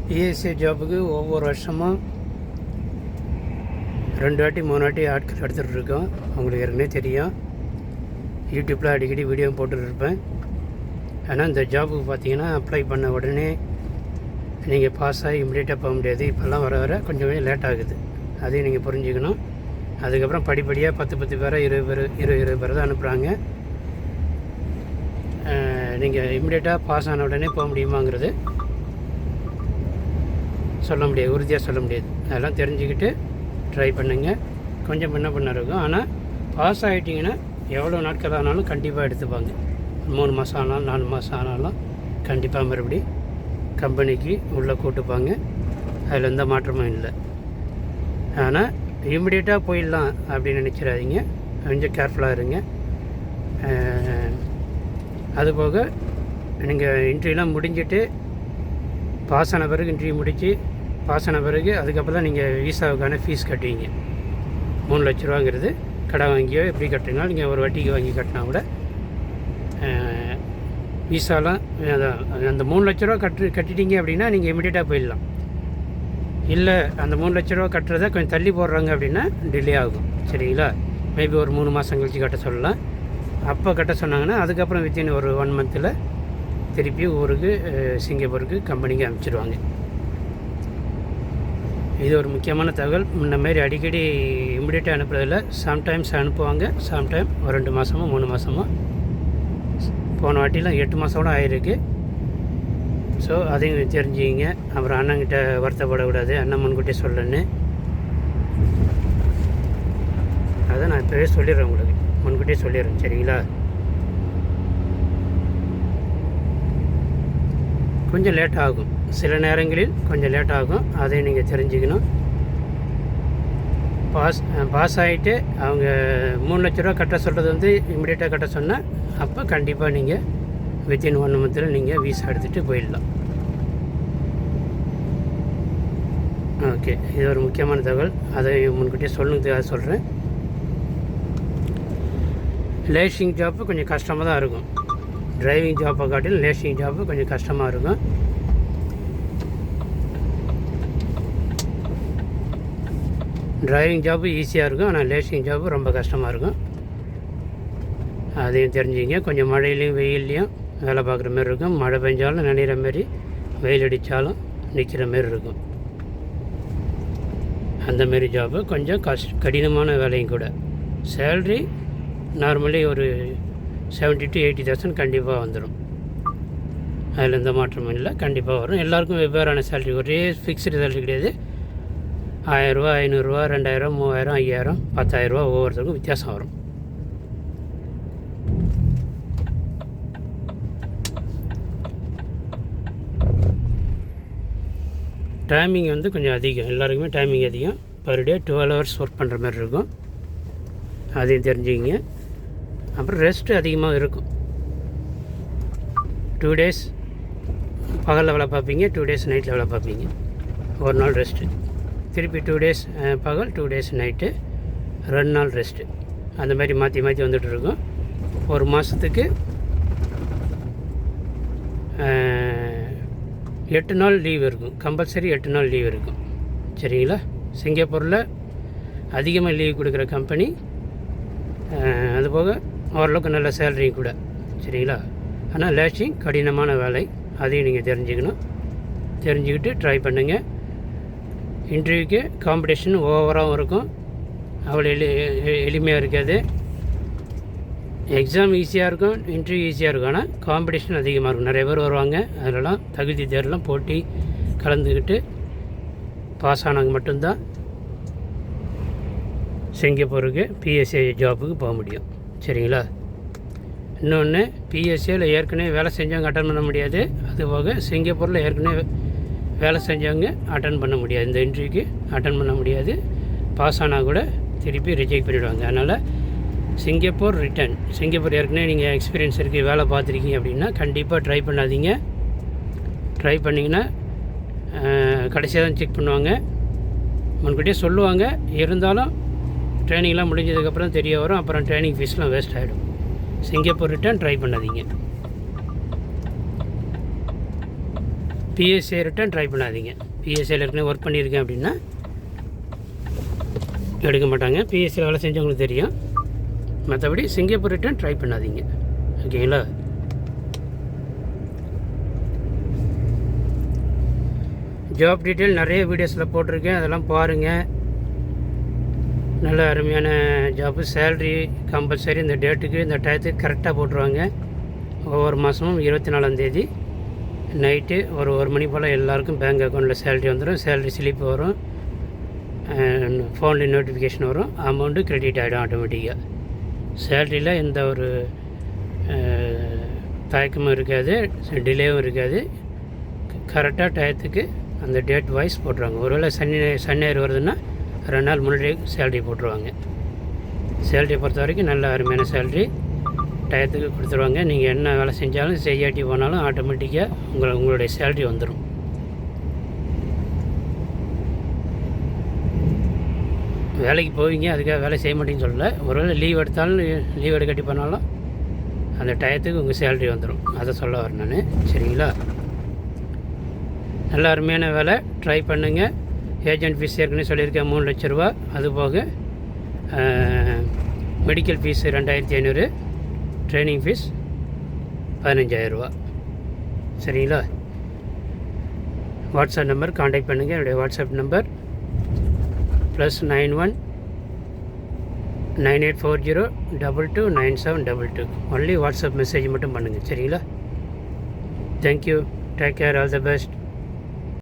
BSc ஜாபுக்கு ஒவ்வொரு வருஷமும் 2 வாட்டி 3 வாட்டி ஆட்கள் எடுத்துகிட்டு இருக்கோம். உங்களுக்கு ஏற்கனவே தெரியும். யூடியூப்பில் அடிக்கடி வீடியோ போட்டுருப்பேன். ஆனால் இந்த ஜாபுக்கு பார்த்தீங்கன்னா அப்ளை பண்ண உடனே நீங்கள் பாஸ் ஆகி இம்மிடியேட்டாக போக முடியாது. இப்போல்லாம் வர வர கொஞ்சம் லேட் ஆகுது. அதையும் நீங்கள் புரிஞ்சுக்கணும். அதுக்கப்புறம் படிப்படியாக 10 பேரை 20 பேரை தான் அனுப்புகிறாங்க. நீங்கள் இம்மிடியேட்டாக பாஸ் ஆன உடனே போக முடியுமாங்கிறது சொல்ல முடியாது, உறுதியாக சொல்ல முடியாது. அதெல்லாம் தெரிஞ்சுக்கிட்டு ட்ரை பண்ணுங்கள். கொஞ்சம் பண்ண இருக்கும். ஆனால் பாஸ் ஆகிட்டிங்கன்னா எவ்வளோ நாட்கள் ஆனாலும் கண்டிப்பாக எடுத்துப்பாங்க. 3 மாதம் ஆனாலும் 4 மாதம் ஆனாலும் கண்டிப்பாக மறுபடி கம்பெனிக்கு உள்ளே கூட்டுப்பாங்க. அதில் எந்த மாற்றமும் இல்லை. ஆனால் இம்மிடியேட்டாக போயிடலாம் அப்படின்னு நினச்சிடாதீங்க. கொஞ்சம் கேர்ஃபுல்லாக இருங்க. அதுபோக நீங்கள் இன்டர்வியூலாம் முடிஞ்சிட்டு பாஸ் ஆன பிறகு இன்டர்வியூ முடித்து பாஸ் ஆன பிறகு அதுக்கப்புறம் தான் நீங்கள் விசாவுக்கான ஃபீஸ் கட்டுவீங்க. 3 லட்ச ரூபாங்கிறது கடை வாங்கியோ எப்படி கட்டுறீங்களோ நீங்கள் ஒரு வட்டிக்கு வாங்கி கட்டினா கூட விசாலாம் அந்த 3 லட்ச ரூபா கட்டிட்டீங்க அப்படின்னா நீங்கள் இமீடியட்டாக போயிடலாம். இல்லை அந்த 3 லட்ச ரூபா கட்டுறதை கொஞ்சம் தள்ளி போடுறாங்க அப்படின்னா டிலே ஆகும். சரிங்களா? மேபி ஒரு 3 மாதம் கழிச்சு கட்ட சொல்லலாம். அப்போ கட்ட சொன்னாங்கன்னா அதுக்கப்புறம் வித்தின் ஒரு 1 மந்தில் திருப்பி ஊருக்கு சிங்கப்பூருக்கு கம்பெனிக்கு அனுப்பிச்சிடுவாங்க. இது ஒரு முக்கியமான தகவல். இந்த மாதிரி அடிக்கடி இம்மிடியேட்டாக அனுப்புறதில்ல. சம்டைம்ஸ் அனுப்புவாங்க, சம்டைம் ஒரு 2 மாதமோ 3 மாதமோ. போன வாட்டிலாம் 8 மாதம் கூட ஆகிருக்கு. ஸோ அதையும் தெரிஞ்சுக்கிங்க. அப்புறம் அண்ணங்கிட்ட வருத்தப்படக்கூடாது, அண்ணன் முன்கூட்டியே சொல்லணுன்னு. அதை நான் இப்போவே சொல்லிடுறேன், உங்களுக்கு முன்கூட்டியே சொல்லிடுறேன். சரிங்களா? கொஞ்சம் லேட் ஆகும், சில நேரங்களில் கொஞ்சம் லேட் ஆகும். அதையும் நீங்கள் தெரிஞ்சுக்கணும். பாஸ் ஆகிட்டு அவங்க 3 லட்ச ரூபா கட்ட சொல்கிறது வந்து இம்மிடியேட்டாக கட்ட சொன்னால் அப்போ கண்டிப்பாக நீங்கள் வித்தின் 1 மந்தில் நீங்கள் வீசா எடுத்துகிட்டு போயிடலாம். ஓகே, இது ஒரு முக்கியமான தகவல். அதை முன்கூட்டியே சொல்லணுங்கிறதுக்காக சொல்கிறேன். லேசிங் ஜாப்பு கொஞ்சம் கஷ்டமாக தான் இருக்கும். டிரைவிங் ஜாப்பை காட்டிலும் லேசிங் ஜாப்பு கொஞ்சம் கஷ்டமாக இருக்கும். டிரைவிங் ஜாப்பு ஈஸியாக இருக்கும், ஆனால் லேசிங் ஜாப்பு ரொம்ப கஷ்டமாக இருக்கும். அதையும் தெரிஞ்சுங்க. கொஞ்சம் மழையிலையும் வெயில்லையும் வேலை பார்க்குற மாரி இருக்கும். மழை பெஞ்சாலும் நனைகிற மாரி, வெயில் அடித்தாலும் நிற்கிற மாரி இருக்கும். அந்தமாரி ஜாப்பு கொஞ்சம் கடினமான வேலையும் கூட. சேல்ரி நார்மலி ஒரு 70,000 to 80,000 கண்டிப்பாக வந்துடும். அதில் எந்த மாற்றமும் இல்லை, கண்டிப்பாக வரும். எல்லாருக்கும் வெவ்வேறான சேல்ரி, ஒரே ஃபிக்ஸ்டு சேல்ரி கிடையாது. 1000 ரூபா, 500 ரூபா, 2000, 3000, 5000, 10,000 ரூபா ஒவ்வொருத்தருக்கும் வித்தியாசம் வரும். டைமிங் வந்து கொஞ்சம் அதிகம், எல்லாருக்குமே டைமிங் அதிகம். பர் டே 12 hours ஒர்க் பண்ணுற மாதிரி இருக்கும். அதையும் தெரிஞ்சுக்கிங்க. அப்புறம் ரெஸ்ட்டு அதிகமாக இருக்கும். 2 days பகலில் வேலை பார்ப்பீங்க, 2 days நைட்டில் வேலை பார்ப்பீங்க. ஒரு நாள் ரெஸ்ட்டு, திருப்பி 2 days பகல், 2 days நைட்டு, 2 நாள் ரெஸ்ட்டு. அந்த மாதிரி மாற்றி வந்துட்டு இருக்கும். ஒரு மாதத்துக்கு 8 நாள் லீவ் இருக்கும். கம்பல்சரி 8 நாள் லீவ் இருக்கும். சரிங்களா? சிங்கப்பூரில் அதிகமாக லீவ் கொடுக்குற கம்பெனி. அதுபோக ஓரளவுக்கு நல்ல சேலரியும் கூட. சரிங்களா? ஆனால் லேசிங் கடினமான வேலை, அதையும் நீங்கள் தெரிஞ்சுக்கணும். தெரிஞ்சுக்கிட்டு ட்ரை பண்ணுங்கள். இன்டர்வியூக்கு காம்படிஷன் ஓவராகவும் இருக்கும், அவ்வளோ எளிமையாக இருக்காது. எக்ஸாம் ஈஸியாக இருக்கும், இன்டர்வியூ ஈஸியாக இருக்கும். ஆனால் காம்படிஷன் அதிகமாக இருக்கும். நிறைய பேர் வருவாங்க. அதிலலாம் தகுதி தேர்வுலாம் போட்டி கலந்துக்கிட்டு பாஸ் ஆனாங்க மட்டும்தான் சிங்கப்பூருக்கு பிஎஸ்சி ஜாப்புக்கு போக முடியும். சரிங்களா? இன்னொன்று, பிஎஸ்சியில் ஏற்கனவே வேலை செஞ்சவங்க அட்டன் பண்ண முடியாது. அதுபோக சிங்கப்பூரில் ஏற்கனவே வேலை செஞ்சவங்க அட்டன் பண்ண முடியாது. இந்த இன்டர்வியூக்கு அட்டன் பண்ண முடியாது. பாஸ் ஆனால் கூட திருப்பி ரிஜெக்ட் பண்ணிவிடுவாங்க. அதனால் சிங்கப்பூர் ரிட்டன். சிங்கப்பூர் ஏற்கனவே நீங்கள் எக்ஸ்பீரியன்ஸ் இருக்குது, வேலை பார்த்துருக்கீங்க அப்படின்னா கண்டிப்பாக ட்ரை பண்ணாதீங்க. ட்ரை பண்ணிங்கன்னா கடைசியாக தான் செக் பண்ணுவாங்க. முன்கூட்டியே சொல்லுவாங்க. இருந்தாலும் ட்ரைனிங்லாம் முடிஞ்சதுக்கப்புறம் தெரிய வரும். அப்புறம் ட்ரைனிங் ஃபீஸ்லாம் வேஸ்ட் ஆகிடும். சிங்கப்பூர் ரிட்டன் ட்ரை பண்ணாதீங்க. பிஎஸ்ஏ ரிட்டர்ன் ட்ரை பண்ணாதீங்க. பிஎஸ்ஏயில் ஏற்கனவே ஒர்க் பண்ணியிருக்கேன் அப்படின்னா எடுக்க மாட்டாங்க. பிஎஸ்சியில் வேலை செஞ்சவங்களுக்கு தெரியும். மற்றபடி சிங்கப்பூர் ரிட்டர்ன் ட்ரை பண்ணாதீங்க. ஓகேங்களா? ஜாப் டீட்டெயில் நிறைய வீடியோஸில் போட்டிருக்கேன், அதெல்லாம் பாருங்கள். நல்ல அருமையான ஜாப்பு. சேல்ரி கம்பல்சரி இந்த டேட்டுக்கு இந்த டயத்துக்கு கரெக்டாக போட்டுருவாங்க. ஒவ்வொரு மாதமும் 24ஆந்தேதி நைட்டு ஒரு மணி போல் எல்லாருக்கும் பேங்க் அக்கௌண்ட்டில் சேல்ரி வந்துடும். சேல்ரி ஸ்லிப் வரும், ஃபோனில் நோட்டிஃபிகேஷன் வரும், அமௌண்ட்டு கிரெடிட் ஆகிடும் ஆட்டோமேட்டிக்காக. சேல்ரியில் எந்த ஒரு தயக்கமும் இருக்காது, டிலேவும் இருக்காது. கரெக்டாக டயத்துக்கு அந்த டேட் வைஸ் போட்டுருவாங்க. ஒருவேளை சனி ஞாயிறு வருதுன்னா 2 நாள் முன்னாடியே சேல்ரி போட்டுருவாங்க. சேல்ரியை பொறுத்த வரைக்கும் நல்ல அருமையான சேல்ரி டயத்துக்கு கொடுத்துருவாங்க. நீங்கள் என்ன வேலை செஞ்சாலும் செய்யாட்டி போனாலும் ஆட்டோமேட்டிக்காக உங்களுடைய சேல்ரி வந்துடும். வேலைக்கு போவீங்க, அதுக்காக வேலை செய்ய மாட்டேன்னு சொல்லலை. ஒருவேளை லீவ் எடுத்தாலும் லீவ் எடுக்கட்டி போனாலும் அந்த டயத்துக்கு உங்கள் சேல்ரி வந்துடும். அதை சொல்ல வரேன் நான். சரிங்களா? நல்ல அருமையான வேலை, ட்ரை பண்ணுங்கள். ஏஜென்ட் ஃபீஸ் ஏற்கனவே சொல்லியிருக்கேன் 3 லட்ச ரூபா. அதுபோக மெடிக்கல் ஃபீஸ் 2500, ட்ரைனிங் ஃபீஸ் 15,000 ரூபா. சரிங்களா? வாட்ஸ்அப் நம்பர் காண்டாக்ட் பண்ணுங்கள். என்னுடைய WhatsApp number +91 9840 229722. Only WhatsApp message மட்டும் பண்ணுங்கள். சரிங்களா? Thank you. Take care. All the best.